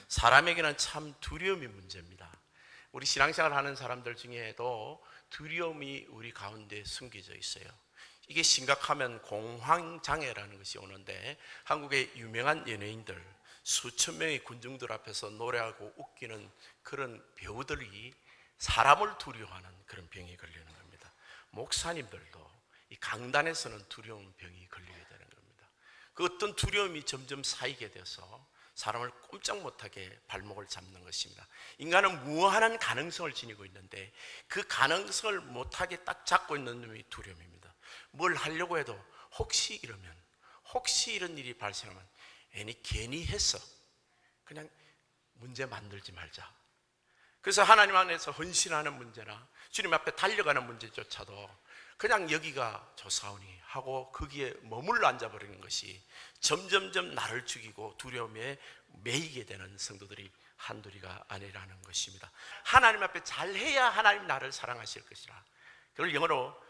사람에게는 참 두려움이 문제입니다. 우리 신앙생활 하는 사람들 중에도 두려움이 우리 가운데 숨겨져 있어요. 이게 심각하면 공황장애라는 것이 오는데, 한국의 유명한 연예인들, 수천 명의 군중들 앞에서 노래하고 웃기는 그런 배우들이 사람을 두려워하는 그런 병이 걸리는 겁니다. 목사님들도 이 강단에서는 두려운 병이 걸리게 되는 겁니다. 그 어떤 두려움이 점점 쌓이게 돼서 사람을 꼼짝 못하게 발목을 잡는 것입니다. 인간은 무한한 가능성을 지니고 있는데 그 가능성을 못하게 딱 잡고 있는 놈이 두려움입니다. 뭘 하려고 해도 혹시 이러면, 혹시 이런 일이 발생하면 괜히 했어, 그냥 문제 만들지 말자. 그래서 하나님 안에서 헌신하는 문제나 주님 앞에 달려가는 문제조차도 그냥 여기가 좋사오니 하고 거기에 머물러 앉아버리는 것이 점점점 나를 죽이고 두려움에 매이게 되는 성도들이 한둘이가 아니라는 것입니다. 하나님 앞에 잘해야 하나님 나를 사랑하실 것이라. 그걸 영어로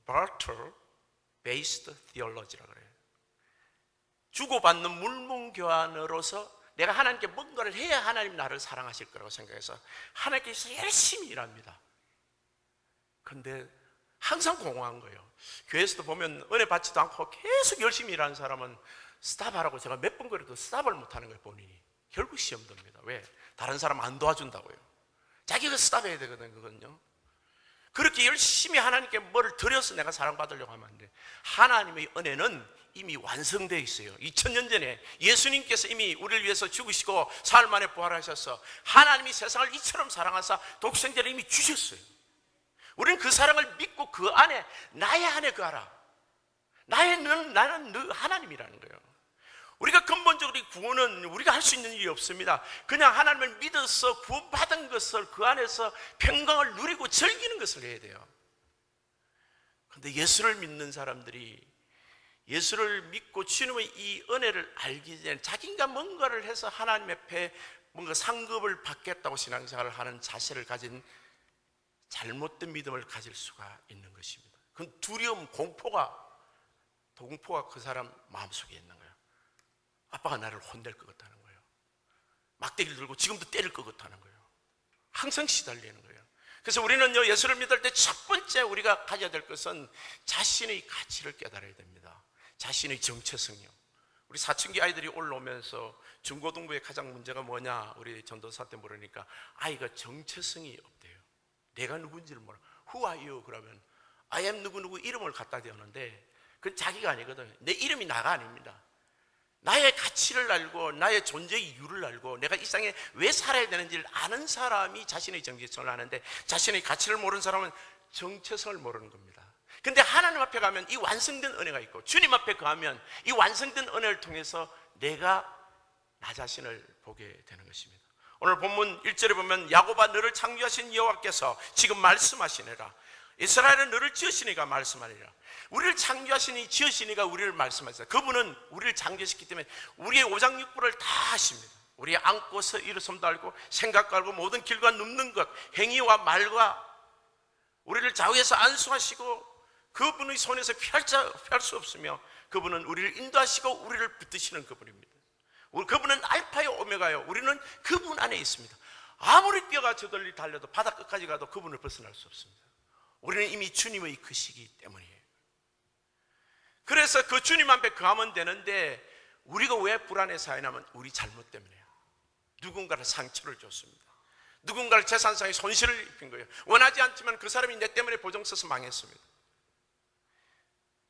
barter based theology라고 그래요. 주고받는 물문교환으로서 내가 하나님께 뭔가를 해야 하나님 나를 사랑하실 거라고 생각해서 하나님께서 열심히 일합니다. 그런데 항상 공허한 거예요. 교회에서도 보면 은혜 받지도 않고 계속 열심히 일하는 사람은 스탑하라고 제가 몇 번 그래도 스탑을 못하는 걸 보니 결국 시험 듭니다. 왜? 다른 사람 안 도와준다고요. 자기가 스탑해야 되거든요. 그건요. 그렇게 열심히 하나님께 뭐를 드려서 내가 사랑받으려고 하면 안 돼. 하나님의 은혜는 이미 완성되어 있어요. 2000년 전에 예수님께서 이미 우리를 위해서 죽으시고 사흘 만에 부활하셔서 하나님이 세상을 이처럼 사랑하사 독생자를 이미 주셨어요. 우리는 그 사랑을 믿고 그 안에, 나의 안에 거하라. 나는 너 하나님이라는 거예요. 우리가 근본적으로 이 구원은 우리가 할 수 있는 일이 없습니다. 그냥 하나님을 믿어서 구원받은 것을 그 안에서 평강을 누리고 즐기는 것을 해야 돼요. 그런데 예수를 믿는 사람들이 예수를 믿고 주님의 이 은혜를 알기 전에 자기가 뭔가를 해서 하나님 앞에 뭔가 상급을 받겠다고 신앙생활을 하는 자세를 가진 잘못된 믿음을 가질 수가 있는 것입니다. 그건 두려움, 공포가 그 사람 마음속에 있는 거예요. 아빠가 나를 혼낼 것 같다는 거예요. 막대기를 들고 지금도 때릴 것 같다는 거예요. 항상 시달리는 거예요. 그래서 우리는요, 예수를 믿을 때 첫 번째 우리가 가져야 될 것은 자신의 가치를 깨달아야 됩니다. 자신의 정체성이요. 우리 사춘기 아이들이 올라오면서 중고등부의 가장 문제가 뭐냐, 우리 전도사 때 물으니까 아이가 정체성이 없대요. 내가 누군지를 몰라. Who are you? 그러면 I am 누구누구 이름을 갖다 대었는데 그건 자기가 아니거든요. 내 이름이 나가 아닙니다. 나의 가치를 알고 나의 존재의 이유를 알고 내가 이 세상에 왜 살아야 되는지를 아는 사람이 자신의 정체성을 아는데, 자신의 가치를 모르는 사람은 정체성을 모르는 겁니다. 근데 하나님 앞에 가면 이 완성된 은혜가 있고 주님 앞에 가면 이 완성된 은혜를 통해서 내가 나 자신을 보게 되는 것입니다. 오늘 본문 1절에 보면 야곱아 너를 창조하신 여호와께서 지금 말씀하시니라. 이스라엘은 너를 지으시니가 말씀하니라. 우리를 창조하시니 지으시니가 우리를 말씀하시다. 그분은 우리를 창조했기 때문에 우리의 오장육부를 다 하십니다. 우리의 앉고서 일어섬도 알고 생각도 알고 모든 길과 눕는 것, 행위와 말과 우리를 좌우에서 안수하시고 그분의 손에서 피할 수 없으며 그분은 우리를 인도하시고 우리를 붙드시는 그분입니다. 그분은 알파요 오메가요. 우리는 그분 안에 있습니다. 아무리 뛰어가 저들이 달려도 바다 끝까지 가도 그분을 벗어날 수 없습니다. 우리는 이미 주님의 것이기 때문이에요. 그래서 그 주님 앞에 거하면 되는데 우리가 왜 불안에 사냐면 우리 잘못 때문에요. 누군가를 상처를 줬습니다. 누군가를 재산상의 손실을 입힌 거예요. 원하지 않지만 그 사람이 내 때문에 보증 써서 망했습니다.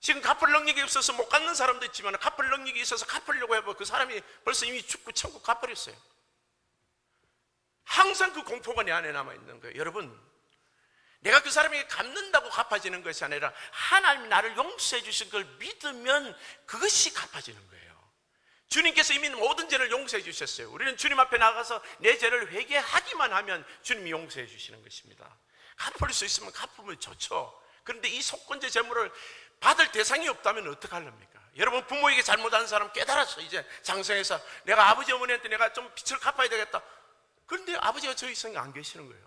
지금 갚을 능력이 없어서 못 갚는 사람도 있지만 갚을 능력이 있어서 갚으려고 해봐 그 사람이 벌써 이미 죽고 천국 갚아버렸어요. 항상 그 공포가 내 안에 남아있는 거예요. 여러분, 내가 그 사람에게 갚는다고 갚아지는 것이 아니라 하나님이 나를 용서해 주신 걸 믿으면 그것이 갚아지는 거예요. 주님께서 이미 모든 죄를 용서해 주셨어요. 우리는 주님 앞에 나가서 내 죄를 회개하기만 하면 주님이 용서해 주시는 것입니다. 갚을 수 있으면 갚으면 좋죠. 그런데 이 속건제 재물을 받을 대상이 없다면 어떡하렵니까? 여러분, 부모에게 잘못한 사람 깨달았어. 이제 장성해서 내가 아버지 어머니한테 내가 좀 빚을 갚아야 되겠다. 그런데 아버지가 저 이상에 안 계시는 거예요.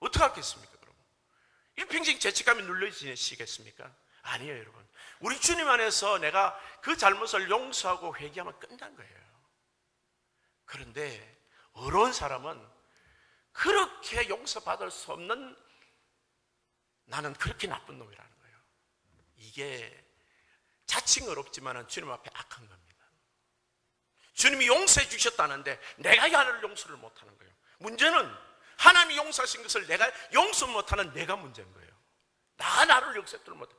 어떻게 하겠습니까? 그럼 일평생 죄책감이 눌러지시겠습니까? 아니에요. 여러분, 우리 주님 안에서 내가 그 잘못을 용서하고 회개하면 끝난 거예요. 그런데 어려운 사람은 그렇게 용서받을 수 없는 나는 그렇게 나쁜 놈이라는 거예요. 이게 자칭 어렵지만 주님 앞에 악한 겁니다. 주님이 용서해 주셨다는데 내가 나를 용서를 못하는 거예요. 문제는 하나님이 용서하신 것을 내가 용서 못하는 내가 문제인 거예요. 나를 용서를 못해.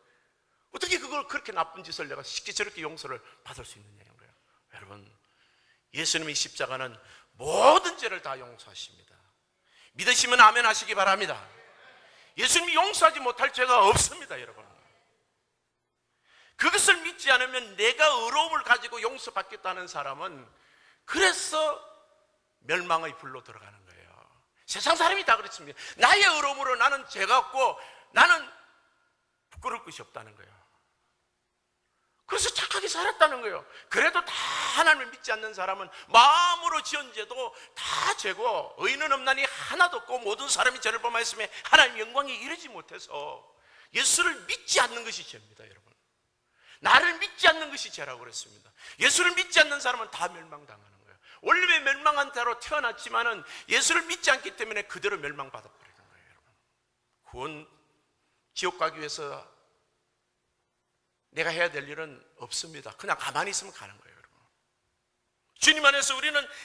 어떻게 그걸 그렇게 나쁜 짓을 내가 쉽게 저렇게 용서를 받을 수 있느냐는 거예요. 여러분, 예수님의 십자가는 모든 죄를 다 용서하십니다. 믿으시면 아멘 하시기 바랍니다. 예수님이 용서하지 못할 죄가 없습니다, 여러분. 그것을 믿지 않으면 내가 의로움을 가지고 용서받겠다는 사람은 그래서 멸망의 불로 들어가는 거예요. 세상 사람이 다 그렇습니다. 나의 의로움으로 나는 죄가 없고 나는 부끄러울 것이 없다는 거예요. 그래서 착하게 살았다는 거예요. 그래도 다 하나님을 믿지 않는 사람은 마음으로 지은 죄도 다 죄고 의인은 없나니 하나도 없고 모든 사람이 죄를 범하였으며 하나님 영광에 이르지 못해서 예수를 믿지 않는 것이 죄입니다, 여러분. 나를 믿지 않는 것이 죄라고 그랬습니다. 예수를 믿지 않는 사람은 다 멸망당하는 거예요. 원래 멸망한 자로 태어났지만은 예수를 믿지 않기 때문에 그대로 멸망받아 버리는 거예요, 여러분. 구원 지옥 가기 위해서 내가 해야 될 일은 없습니다. 그냥 가만히 있으면 가는 거예요, 여러분. 주님 안에서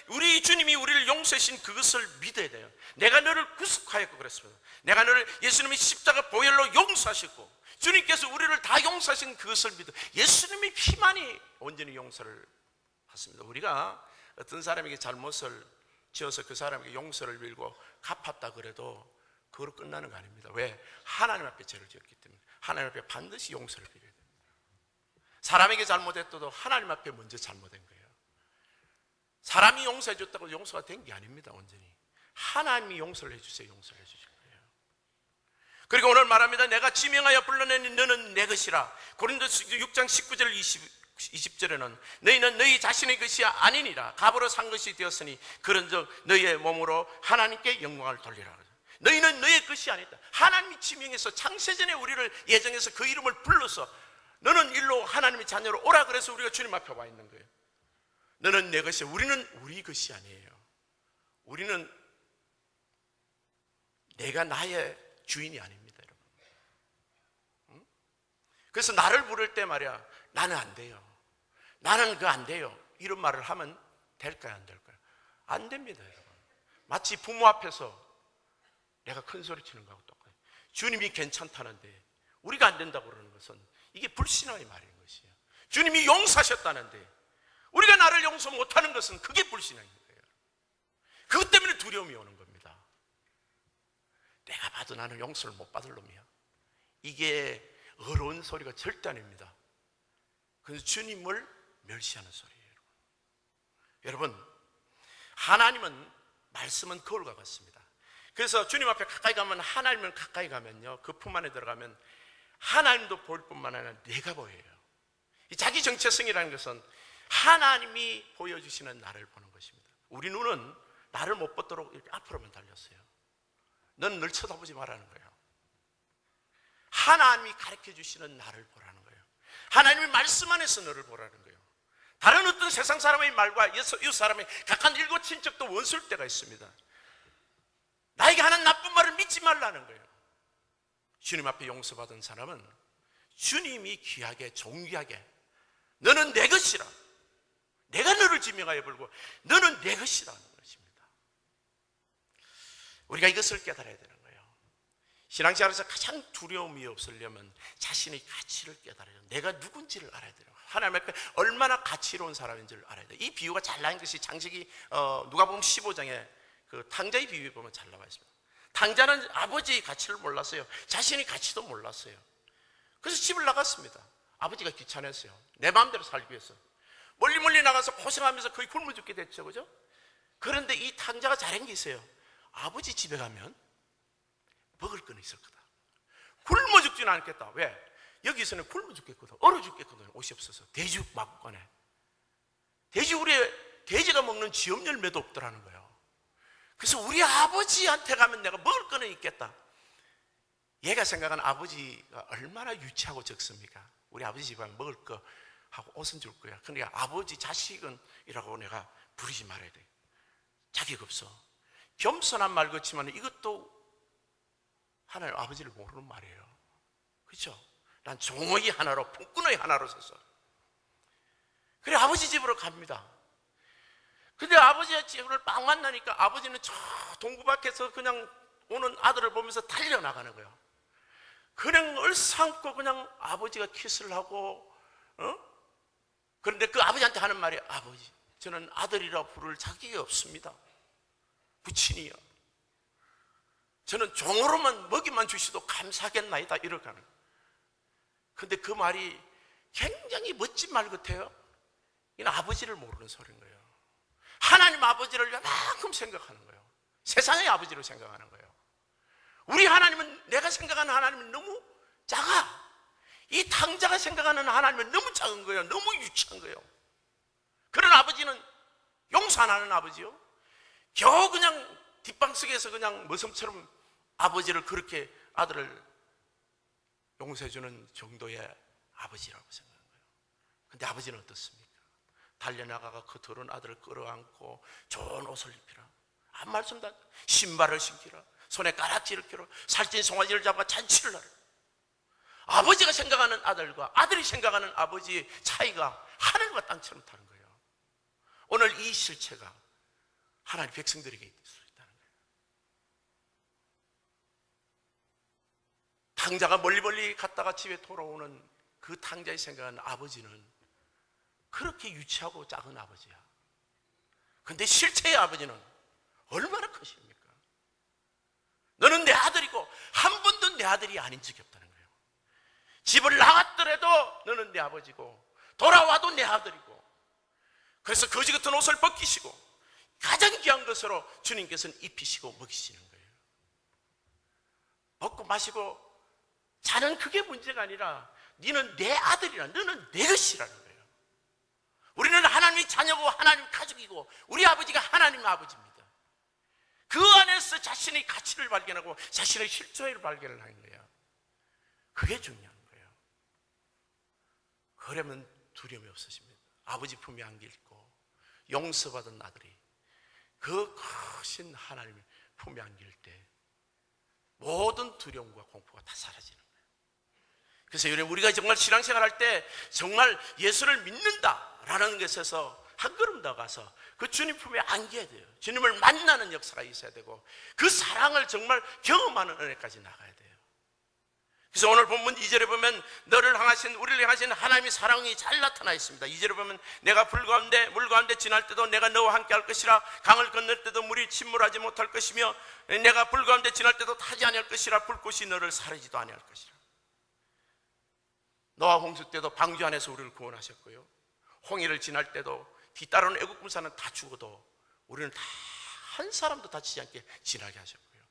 우리 주님이 우리를 용서하신 그것을 믿어야 돼요. 내가 너를 구속하였고 그랬습니다. 내가 너를 예수님이 십자가 보혈로 용서하셨고 주님께서 우리를 다 용서하신 그것을 믿어. 예수님의 피만이 온전히 용서를 받습니다. 우리가 어떤 사람에게 잘못을 지어서 그 사람에게 용서를 빌고 갚았다 그래도 그거로 끝나는 거 아닙니다. 왜? 하나님 앞에 죄를 지었기 때문에 하나님 앞에 반드시 용서를 빌어야 됩니다. 사람에게 잘못했어도 하나님 앞에 먼저 잘못된 거예요. 사람이 용서해 줬다고 용서가 된 게 아닙니다. 온전히 하나님이 용서를 해주세요. 용서를 해주신 거예요. 그리고 오늘 말합니다. 내가 지명하여 불러내니 너는 내 것이라. 고린도서 6장 19절 20절에는 너희는 너희 자신의 것이 아니니라. 값으로 산 것이 되었으니 그런즉 너희의 몸으로 하나님께 영광을 돌리라. 너희는 너의 것이 아니다. 하나님이 지명해서 창세전에 우리를 예정해서 그 이름을 불러서 너는 일로 하나님의 자녀로 오라 그래서 우리가 주님 앞에 와 있는 거예요. 너는 내 것이야. 우리는 우리 것이 아니에요. 우리는 내가 나의 주인이 아닙니다, 여러분. 응? 그래서 나를 부를 때 말이야, 나는 안 돼요. 나는 그거 안 돼요. 이런 말을 하면 될까요, 안 될까요? 안 됩니다, 여러분. 마치 부모 앞에서 내가 큰 소리 치는 거하고 똑같아요. 주님이 괜찮다는데 우리가 안 된다고 그러는 것은 이게 불신앙의 말인 것이에요. 주님이 용서하셨다는데 우리가 나를 용서 못하는 것은 그게 불신앙인 거예요. 그것 때문에 두려움이 오는 겁니다. 내가 봐도 나는 용서를 못 받을 놈이야. 이게 어려운 소리가 절대 아닙니다. 그래서 주님을 멸시하는 소리예요. 여러분, 하나님은 말씀은 거울과 같습니다. 그래서 주님 앞에 가까이 가면 하나님을 가까이 가면요, 그 품 안에 들어가면 하나님도 볼 뿐만 아니라 내가 보여요. 이 자기 정체성이라는 것은 하나님이 보여주시는 나를 보는 것입니다. 우리 눈은 나를 못 보도록 이렇게 앞으로만 달렸어요. 넌 늘 쳐다보지 말라는 거예요. 하나님이 가르쳐 주시는 나를 보라는 거예요. 하나님의 말씀 안에서 너를 보라는 거예요. 다른 어떤 세상 사람의 말과 이웃 사람의 각한 일곱 친척도 원수일 때가 있습니다. 나에게 하는 나쁜 말을 믿지 말라는 거예요. 주님 앞에 용서받은 사람은 주님이 귀하게 존귀하게 너는 내 것이라. 내가 너를 지명하여 불고 너는 내 것이라는 것입니다. 우리가 이것을 깨달아야 되는 거예요. 신앙생활에서 가장 두려움이 없으려면 자신의 가치를 깨달아요. 내가 누군지를 알아야 돼요. 하나님 앞에 얼마나 가치로운 사람인지를 알아야 돼요. 이 비유가 잘 나온 것이 창세기 누가복음 15장에 그 탕자의 비유 보면 잘 나와 있습니다. 탕자는 아버지의 가치를 몰랐어요. 자신의 가치도 몰랐어요. 그래서 집을 나갔습니다. 아버지가 귀찮았어요. 내 마음대로 살기 위해서 멀리 나가서 고생하면서 거의 굶어 죽게 됐죠, 그죠? 그런데 이 탕자가 잘한 게 있어요. 아버지 집에 가면 먹을 거는 있을 거다. 굶어 죽지는 않겠다. 왜? 여기서는 굶어 죽겠거든, 얼어 죽겠거든. 옷이 없어서 돼지 마구간에 돼지가 먹는 지엽 열매도 없더라는 거예요. 그래서 우리 아버지한테 가면 내가 먹을 거는 있겠다. 얘가 생각하는 아버지가 얼마나 유치하고 적습니까? 우리 아버지 집에 가면 먹을 거 하고 옷은 줄 거야. 그러니까 아버지 자식은 이라고 내가 부르지 말아야 돼. 자격 없어. 겸손한 말 같지만 이것도 하나님 아버지를 모르는 말이에요. 그렇죠? 난 종의 하나로, 품꾼의 하나로 서서 그래 아버지 집으로 갑니다. 근데 아버지 집을 막 만나니까 아버지는 저 동구 밖에서 그냥 오는 아들을 보면서 달려나가는 거예요. 그냥 얼싸안고 그냥 아버지가 키스를 하고, 그런데 그 아버지한테 하는 말이, 아버지, 저는 아들이라 부를 자격이 없습니다. 부친이요. 저는 종으로만 먹이만 주시도 감사하겠나이다. 이렇게 하는 거예요. 근데 그 말이 굉장히 멋진 말 같아요. 이건 아버지를 모르는 소리인 거예요. 하나님 아버지를 요만큼 생각하는 거예요. 세상의 아버지로 생각하는 거예요. 우리 하나님은, 내가 생각하는 하나님은 너무 작아. 이 당자가 생각하는 하나님은 너무 작은 거예요. 너무 유치한 거예요. 그런 아버지는 용서 안 하는 아버지요. 겨우 그냥 뒷방석에서 그냥 머슴처럼 아버지를 그렇게 아들을 용서해주는 정도의 아버지라고 생각한 거예요. 근데 아버지는 어떻습니까? 달려나가가 그 더러운 아들을 끌어안고 좋은 옷을 입히라, 한 말씀 다, 신발을 신기라, 손에 가락지를 끼라, 살찐 송아지를 잡아 잔치를 하라. 아버지가 생각하는 아들과 아들이 생각하는 아버지의 차이가 하늘과 땅처럼 다른 거예요. 오늘 이 실체가 하나님 백성들에게 있을 수 있다는 거예요. 탕자가 멀리 갔다가 집에 돌아오는 그 탕자의 생각하는 아버지는 그렇게 유치하고 작은 아버지야. 근데 실체의 아버지는 얼마나 크십니까? 너는 내 아들이고 한 번도 내 아들이 아닌 적이 없다는 거예요. 집을 나갔더라도 너는 내 아버지고 돌아와도 내 아들이고, 그래서 거지 같은 옷을 벗기시고 가장 귀한 것으로 주님께서는 입히시고 먹이시는 거예요. 먹고 마시고 자는 그게 문제가 아니라 너는 내 아들이라, 너는 내 것이라는 거예요. 우리는 하나님의 자녀고 하나님 가족이고 우리 아버지가 하나님의 아버지입니다. 그 안에서 자신의 가치를 발견하고 자신의 실존을 발견을 하는 거예요. 그게 중요한 거예요. 그러면 두려움이 없으십니다. 아버지 품에 안길고 용서받은 아들이 그 크신 하나님의 품에 안길 때 모든 두려움과 공포가 다 사라지는 거예요. 그래서 우리가 정말 신앙생활 할 때 정말 예수를 믿는다라는 것에서 한 걸음 더 가서 그 주님 품에 안겨야 돼요. 주님을 만나는 역사가 있어야 되고 그 사랑을 정말 경험하는 은혜까지 나가야 돼요. 그래서 오늘 본문 2절에 보면 우리를 향하신 하나님의 사랑이 잘 나타나 있습니다. 2절에 보면 내가 물 가운데 지날 때도 내가 너와 함께 할 것이라, 강을 건널 때도 물이 침몰하지 못할 것이며 내가 불 가운데 지날 때도 타지 아니할 것이라, 불꽃이 너를 사르지도 아니할 것이라. 노아 홍수 때도 방주 안에서 우리를 구원하셨고요, 홍해를 지날 때도 뒤따르는 애국 군사는 다 죽어도 우리는 다 한 사람도 다치지 않게 지나게 하셨고요,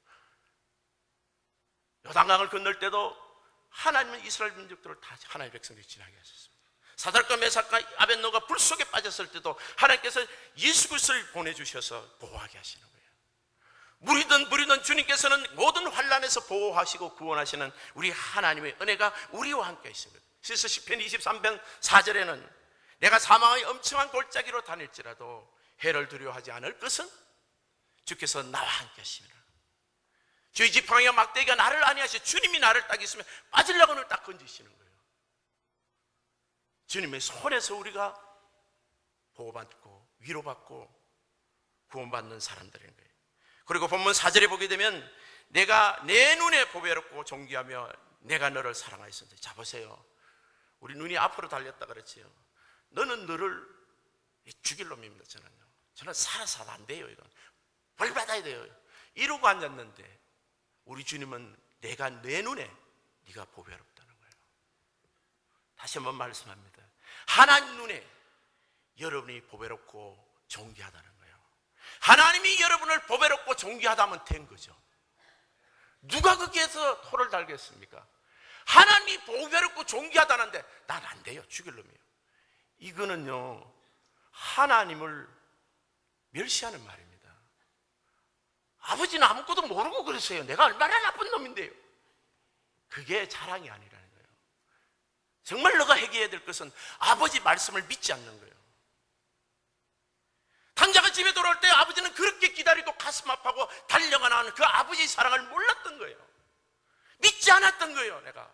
요단강을 건널 때도 하나님은 이스라엘 민족들을 다 하나님의 백성들이 지나게 하셨습니다. 사달과 메삭과 아벳노가 불 속에 빠졌을 때도 하나님께서 예수 그리스도를 보내주셔서 보호하게 하시는 거예요. 물이든 주님께서는 모든 환난에서 보호하시고 구원하시는 우리 하나님의 은혜가 우리와 함께 있습니다. 그래서 시편 23편 4절에는 내가 사망의 엄청한 골짜기로 다닐지라도 해를 두려워하지 않을 것은 주께서 나와 함께 하시니라. 주의 지팡이와 막대기가 나를 안위하시, 주님이 나를 딱 있으면 빠지려고는 딱 건지시는 거예요. 주님의 손에서 우리가 보호받고 위로받고 구원받는 사람들인 거예요. 그리고 본문 4절에 보게 되면 내가 내 눈에 보배롭고 존귀하며 내가 너를 사랑하였습니다. 자 보세요, 우리 눈이 앞으로 달렸다 그랬지요. 너는 너를 죽일 놈입니다. 저는 살아서 안 돼요. 이건 벌 받아야 돼요. 이러고 앉았는데 우리 주님은 내가 내 눈에 네가 보배롭다는 거예요. 다시 한번 말씀합니다. 하나님 눈에 여러분이 보배롭고 존귀하다는 거예요. 하나님이 여러분을 보배롭고 존귀하다면 된 거죠. 누가 거기에서 토를 달겠습니까? 하나님이 보배롭고 존귀하다는데 난 안 돼요, 죽일 놈이에요. 이거는요 하나님을 멸시하는 말입니다. 아버지는 아무것도 모르고 그러세요. 내가 얼마나 나쁜 놈인데요. 그게 자랑이 아니라는 거예요. 정말 너가 회개해야 될 것은 아버지 말씀을 믿지 않는 거예요. 탕자가 집에 돌아올 때 아버지는 그렇게 기다리고 가슴 아파하고 달려가 나가는 그 아버지의 사랑을 몰랐던 거예요. 믿지 않았던 거예요. 내가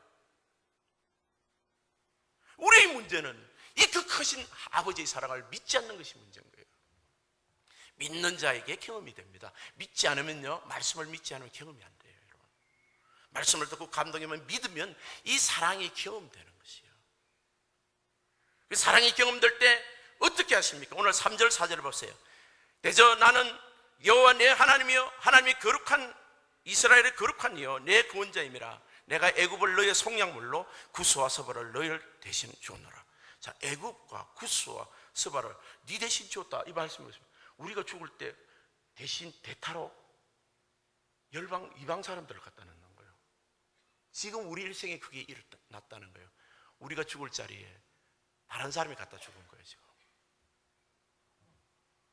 우리의 문제는 이 그 크신 아버지의 사랑을 믿지 않는 것이 문제인 거예요. 믿는 자에게 경험이 됩니다. 믿지 않으면요, 말씀을 믿지 않으면 경험이 안 돼요. 여러분, 말씀을 듣고 감동하면 믿으면 이 사랑이 경험되는 것이에요. 그 사랑이 경험될 때 어떻게 하십니까? 오늘 3절 4절을 보세요. 대저 나는 여호와 내 하나님이여, 하나님이 거룩한 이스라엘의 거룩한 이여 내 구원자임이라. 내가 애굽을 너희의 속량물로 구스와 서바를 너희를 대신 주었노라. 자, 애굽과 구스와 서바를 네 대신 주었다, 이 말씀을 보십니다. 우리가 죽을 때 대신 대타로 열방 이방 사람들을 갖다 놓는 거예요. 지금 우리 일생에 그게 일어났다는 거예요. 우리가 죽을 자리에 다른 사람이 갖다 죽은 거예요. 지금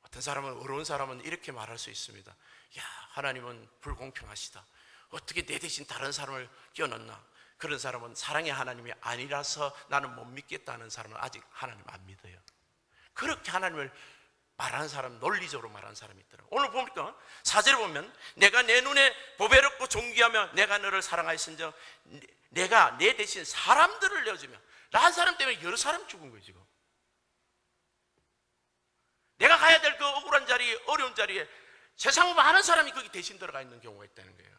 어떤 사람은, 어려운 사람은 이렇게 말할 수 있습니다. 야, 하나님은 불공평하시다. 어떻게 내 대신 다른 사람을 끼워넣나? 그런 사람은 사랑의 하나님이 아니라서 나는 못 믿겠다는 사람은 아직 하나님 안 믿어요. 그렇게 하나님을 말하는 사람, 논리적으로 말하는 사람이 있더라고요. 오늘 보니까 4절에 보면 내가 내 눈에 보배롭고 존귀하며 내가 너를 사랑하였은즉 내가 내 대신 사람들을 내어주며, 나 사람 때문에 여러 사람 죽은 거예요. 지금 내가 가야 될 그 억울한 자리에, 어려운 자리에 세상 많은 사람이 거기 대신 들어가 있는 경우가 있다는 거예요.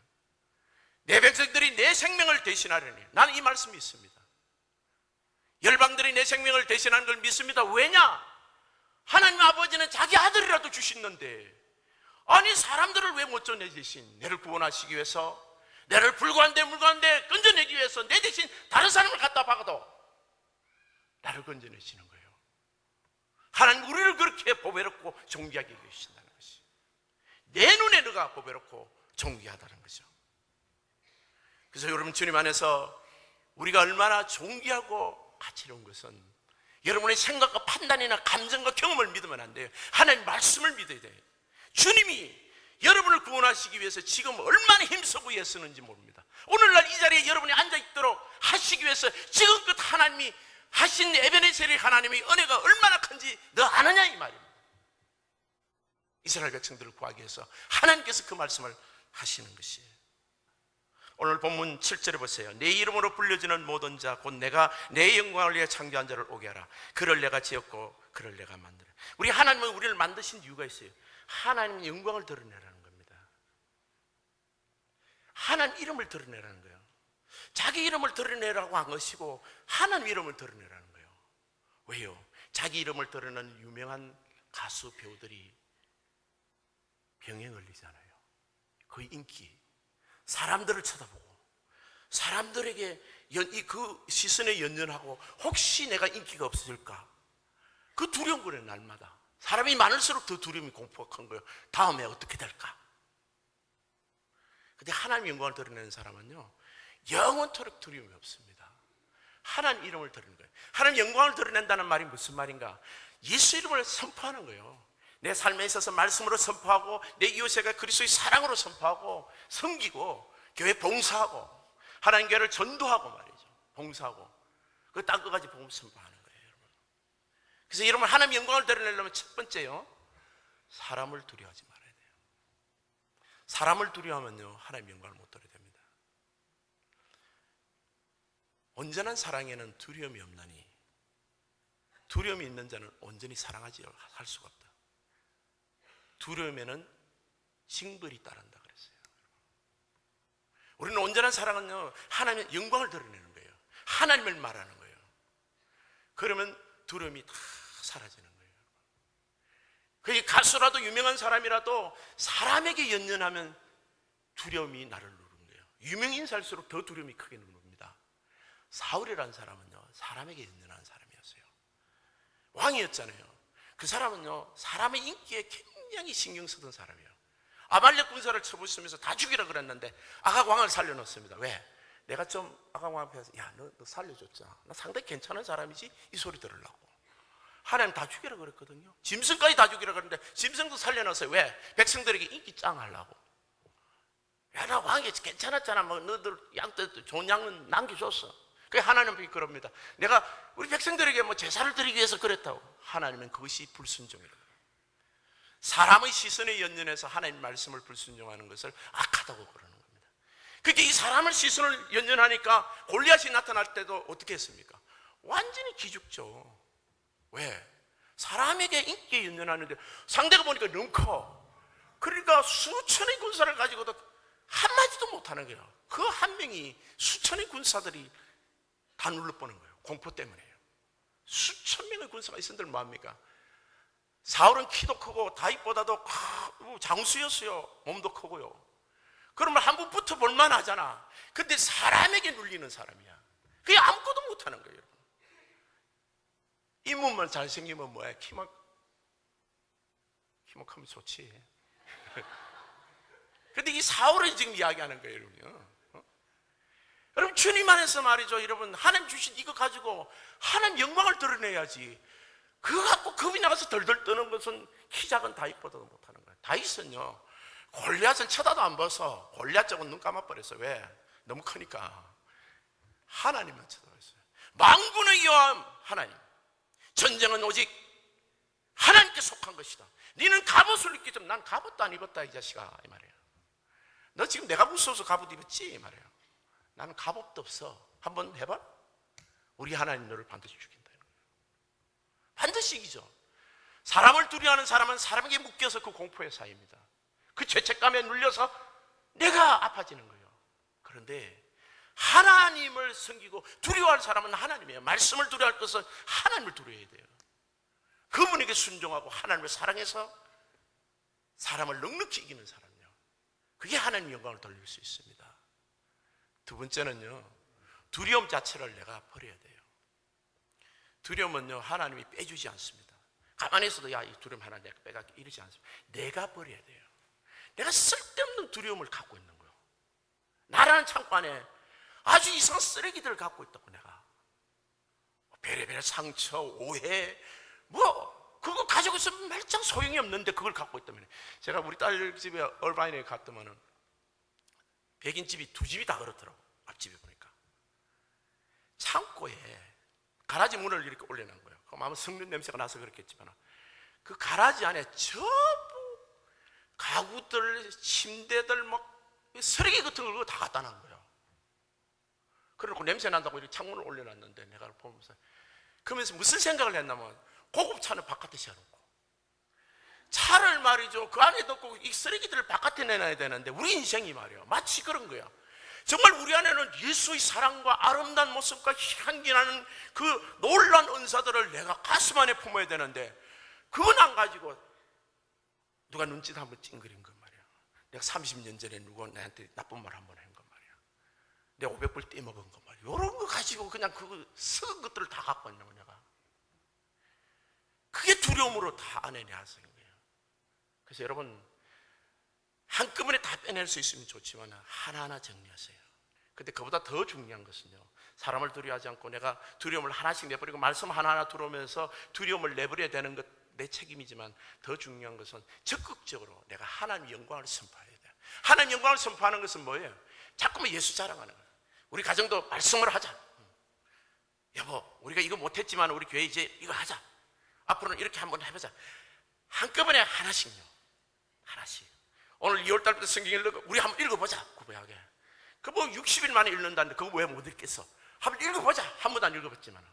내 백성들이 내 생명을 대신하려니, 나는 이 말씀이 있습니다. 열방들이 내 생명을 대신하는 걸 믿습니다. 왜냐? 하나님 아버지는 자기 아들이라도 주시는데, 아니 사람들을 왜 못 줘? 내 대신 내를 구원하시기 위해서, 내를 불구한데 물구한데 건져내기 위해서 내 대신 다른 사람을 갖다 박아도 나를 건져내시는 거예요. 하나님 우리를 그렇게 보배롭고 존귀하게 계신다는 것이, 내 눈에 너가 보배롭고 존귀하다는 거죠. 그래서 여러분, 주님 안에서 우리가 얼마나 존귀하고 가치로운 것은 여러분의 생각과 판단이나 감정과 경험을 믿으면 안 돼요. 하나님 말씀을 믿어야 돼요. 주님이 여러분을 구원하시기 위해서 지금 얼마나 힘쓰고 애쓰는지 모릅니다. 오늘날 이 자리에 여러분이 앉아있도록 하시기 위해서 지금껏 하나님이 하신 에베네셀의 하나님의 은혜가 얼마나 큰지 너 아느냐, 이 말입니다. 이스라엘 백성들을 구하기 위해서 하나님께서 그 말씀을 하시는 것이에요. 오늘 본문 7절에 보세요. 내 이름으로 불려지는 모든 자 곧 내가 내 영광을 위해 창조한 자를 오게 하라. 그를 내가 지었고 그를 내가 만들어. 우리 하나님은 우리를 만드신 이유가 있어요. 하나님의 영광을 드러내라는 겁니다. 하나님 이름을 드러내라는 거예요. 자기 이름을 드러내라고 한 것이고 하나님 이름을 드러내라는 거예요. 왜요? 자기 이름을 드러내는 유명한 가수, 배우들이 병에 걸리잖아요. 그 인기, 사람들을 쳐다보고 사람들에게 그 시선에 연연하고 혹시 내가 인기가 없어질까, 그 두려운 거예요. 날마다 사람이 많을수록 더 두려움이, 공포가 큰 거예요. 다음에 어떻게 될까? 근데 하나님의 영광을 드러내는 사람은요, 영원토록 두려움이 없습니다. 하나님 이름을 드러내는 거예요. 하나님 영광을 드러낸다는 말이 무슨 말인가? 예수 이름을 선포하는 거예요. 내 삶에 있어서 말씀으로 선포하고, 내 이웃에게 그리스도의 사랑으로 선포하고, 섬기고, 교회 봉사하고, 하나님 교회를 전도하고 말이죠. 봉사하고, 그 땅끝까지 복음 선포하는 거예요, 여러분. 그래서 여러분, 하나님 영광을 드러내려면 첫 번째요, 사람을 두려워하지 말아야 돼요. 사람을 두려워하면요, 하나님 영광을 못 드러야 됩니다. 온전한 사랑에는 두려움이 없나니 두려움이 있는 자는 온전히 사랑하지 할 수가 없다. 두려움에는 징벌이 따른다 그랬어요. 우리는 온전한 사랑은요, 하나님의 영광을 드러내는 거예요. 하나님을 말하는 거예요. 그러면 두려움이 다 사라지는 거예요. 그 가수라도 유명한 사람이라도 사람에게 연연하면 두려움이 나를 누르는 거예요. 유명인살수록 더 두려움이 크게 누릅니다. 사울이라는 사람은요, 사람에게 연연하는 사람이었어요. 왕이었잖아요. 그 사람은요, 사람의 인기에 굉장히 신경 쓰던 사람이에요. 아말렉 군사를 쳐부수면서 다 죽이라 그랬는데 아각 왕을 살려놓습니다. 왜? 내가 좀 아각 왕 앞에서, 야, 너 살려줬잖아. 나 상당히 괜찮은 사람이지? 이 소리 들으려고. 하나님 다 죽이라 그랬거든요. 짐승까지 다 죽이라 그랬는데 짐승도 살려놨어요. 왜? 백성들에게 인기 짱 하려고. 야, 나 왕이 괜찮았잖아. 뭐 너들 양떼 좋은 양은 남겨줬어. 그 하나님이 그럽니다. 내가 우리 백성들에게 뭐 제사를 드리기 위해서 그랬다고. 하나님은 그것이 불순종이라고. 사람의 시선에 연연해서 하나님 말씀을 불순종하는 것을 악하다고 그러는 겁니다. 그게 이 사람의 시선을 연연하니까 골리앗이 나타날 때도 어떻게 했습니까? 완전히 기죽죠. 왜? 사람에게 인기에 연연하는데 상대가 보니까 너무 커. 그러니까 수천의 군사를 가지고도 한마디도 못하는 거예요. 그 한 명이 수천의 군사들이 다 눌러보는 거예요. 공포 때문에요. 수천 명의 군사가 있었는데 뭐합니까? 사울은 키도 크고 다윗보다도 장수였어요. 몸도 크고요. 그러면 한 번 붙어볼만 하잖아. 근데 사람에게 눌리는 사람이야. 그게 아무것도 못하는 거예요. 인물만 잘생기면 뭐야? 키만 크면 좋지. 근데 이 사울을 지금 이야기하는 거예요, 여러분요. 여러분, 주님 안에서 말이죠, 여러분, 하나님 주신 이거 가지고 하나님 영광을 드러내야지. 그거 갖고 겁이 나가서 덜덜 떠는 것은 키 작은 다윗보다도 못하는 거예요. 다윗은요, 골리앗은 쳐다도 안 봐서 골리앗 쪽은 눈 감아버렸어요. 왜? 너무 크니까. 하나님만 쳐다봤어요. 만군의 여호와 하나님, 전쟁은 오직 하나님께 속한 것이다. 너는 갑옷을 입기 좀, 난 갑옷도 안 입었다 이 자식아, 이 말이에요. 너 지금 내가 무서워서 갑옷 입었지? 이 말이에요. 나는 갑옷도 없어. 한번 해봐. 우리 하나님 너를 반드시 죽인다는 거예요. 반드시 이기죠. 사람을 두려워하는 사람은 사람에게 묶여서 그 공포에 쌓입니다. 그 죄책감에 눌려서 내가 아파지는 거예요. 그런데 하나님을 섬기고 두려워할 사람은 하나님이에요. 말씀을 두려워할 것은 하나님을 두려워해야 돼요. 그분에게 순종하고 하나님을 사랑해서 사람을 넉넉히 이기는 사람이요. 그게 하나님 영광을 돌릴 수 있습니다. 두 번째는요, 두려움 자체를 내가 버려야 돼요. 두려움은요, 하나님이 빼주지 않습니다. 가만히 있어도 야, 이 두려움 하나 내가 빼갈게 이러지 않습니다. 내가 버려야 돼요. 내가 쓸데없는 두려움을 갖고 있는 거예요. 나라는 창고 안에 아주 이상한 쓰레기들을 갖고 있다고. 내가 베레베레 상처, 오해, 그거 가지고 있으면 말짱 소용이 없는데 그걸 갖고 있다면. 제가 우리 딸 집에 얼바인에 갔더만은 백인집이 두 집이 다 그렇더라고. 앞집에 보니까 창고에 가라지 문을 이렇게 올려놓은 거예요. 그럼 아마 성는 냄새가 나서 그렇겠지만 그 가라지 안에 전부 가구들, 침대들, 쓰레기 같은 걸 다 갖다 놓은 거예요. 그래놓고 냄새 난다고 이렇게 창문을 올려놨는데 내가 보면서, 그러면서 무슨 생각을 했냐면, 고급 차는 바깥에 세워놓고 차를 말이죠, 그 안에 넣고 이 쓰레기들을 바깥에 내놔야 되는데 우리 인생이 말이야 마치 그런 거야. 정말 우리 안에는 예수의 사랑과 아름다운 모습과 향기나는 그 놀라운 은사들을 내가 가슴 안에 품어야 되는데 그건 안 가지고 누가 눈짓 한번 찡그린 건 말이야. 내가 30년 전에 누가 나한테 나쁜 말 한번 한 건 말이야. 내가 500불 떼먹은 건 말이야. 이런 거 가지고 그냥 그 썩은 것들을 다 갖고 있는 거야. 내가 그게 두려움으로 다 안에 내서 인 거예요. 그래서 여러분, 한꺼번에 다 빼낼 수 있으면 좋지만 하나하나 정리하세요. 근데 그보다 더 중요한 것은요, 사람을 두려워하지 않고 내가 두려움을 하나씩 내버리고 말씀 하나하나 들어오면서 두려움을 내버려야 되는 것 내 책임이지만 더 중요한 것은 적극적으로 내가 하나님 영광을 선포해야 돼요. 하나님 영광을 선포하는 것은 뭐예요? 자꾸만 예수 자랑하는 거예요. 우리 가정도 말씀을 하자. 여보, 우리가 이거 못했지만 우리 교회 이제 이거 하자. 앞으로는 이렇게 한번 해보자. 한꺼번에 하나씩요. 하나씩. 오늘 2월달부터 성경 우리 한번 읽어보자. 구배하게. 그거 60일 만에 읽는다는데 그거 왜 못 읽겠어? 한번 읽어보자. 한 번도 안 읽어봤지만.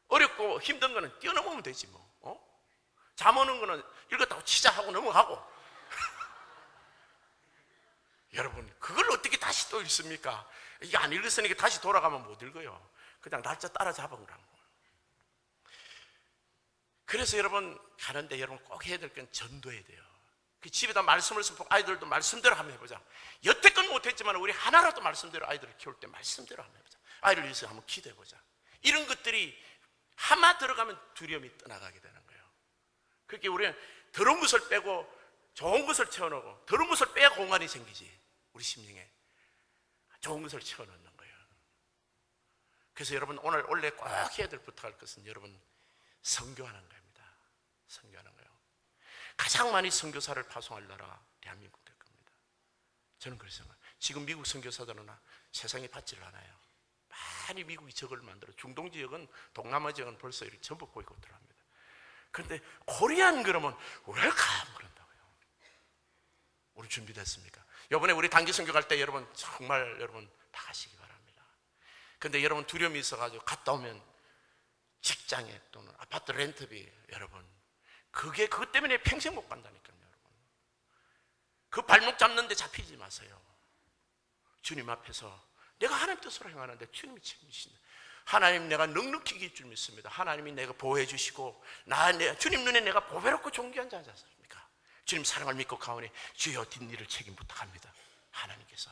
어렵고 힘든 거는 뛰어넘으면 되지 뭐. 잠 오는 거는 읽었다고 치자 하고 넘어가고. 여러분, 그걸 어떻게 다시 또 읽습니까? 이게 안 읽었으니까 다시 돌아가면 못 읽어요. 그냥 날짜 따라잡은 거라고. 그래서 여러분, 가는데 여러분 꼭 해야 될 건 전도해야 돼요. 그 집에다 말씀을 선포, 아이들도 말씀대로 한번 해보자. 여태껏 못했지만 우리 하나라도 말씀대로 아이들을 키울 때 말씀대로 한번 해보자. 아이를 위해서 한번 기도해보자. 이런 것들이 하나 들어가면 두려움이 떠나가게 되는 거예요. 그렇게 우리는 더러운 것을 빼고 좋은 것을 채워넣고, 더러운 것을 빼야 공간이 생기지. 우리 심령에 좋은 것을 채워넣는 거예요. 그래서 여러분, 오늘 원래 꼭 해야 될 부탁할 것은 여러분 선교하는 겁니다. 선교하는 거예요. 가장 많이 선교사를 파송할 나라가 대한민국 될 겁니다. 저는 그렇게 생각해요. 지금 미국 선교사들은 세상에 받지를 않아요. 많이 미국이 적을 만들어. 중동 지역은, 동남아 지역은 벌써 이렇게 전부 보이콧을 합니다. 그런데 코리안 그러면 웰컴 그런다고요. 우리 준비됐습니까? 이번에 우리 단기 선교 갈 때 여러분 정말 여러분 다 가시기 바랍니다. 근데 여러분 두려움이 있어가지고 갔다 오면 직장에 또는 아파트 렌트비 여러분 그것 때문에 평생 못 간다니까요. 여러분 그 발목 잡는데 잡히지 마세요. 주님 앞에서 내가 하나님 뜻으로 행하는데 주님이 책임지신다. 하나님 내가 넉넉히 이길 줄 믿습니다. 하나님이 내가 보호해 주시고 주님 눈에 내가 보배롭고 존귀한 자지 않습니까? 주님 사랑을 믿고 가오니 주여 뒷일을 책임 부탁합니다. 하나님께서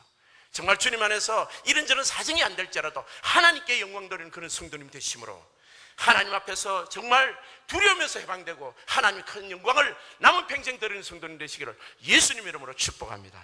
정말 주님 안에서 이런저런 사정이 안 될지라도 하나님께 영광 돌리는 그런 성도님 되심으로 하나님 앞에서 정말 두려우면서 해방되고 하나님의 큰 영광을 남은 평생 드리는 성도님 되시기를 예수님 이름으로 축복합니다.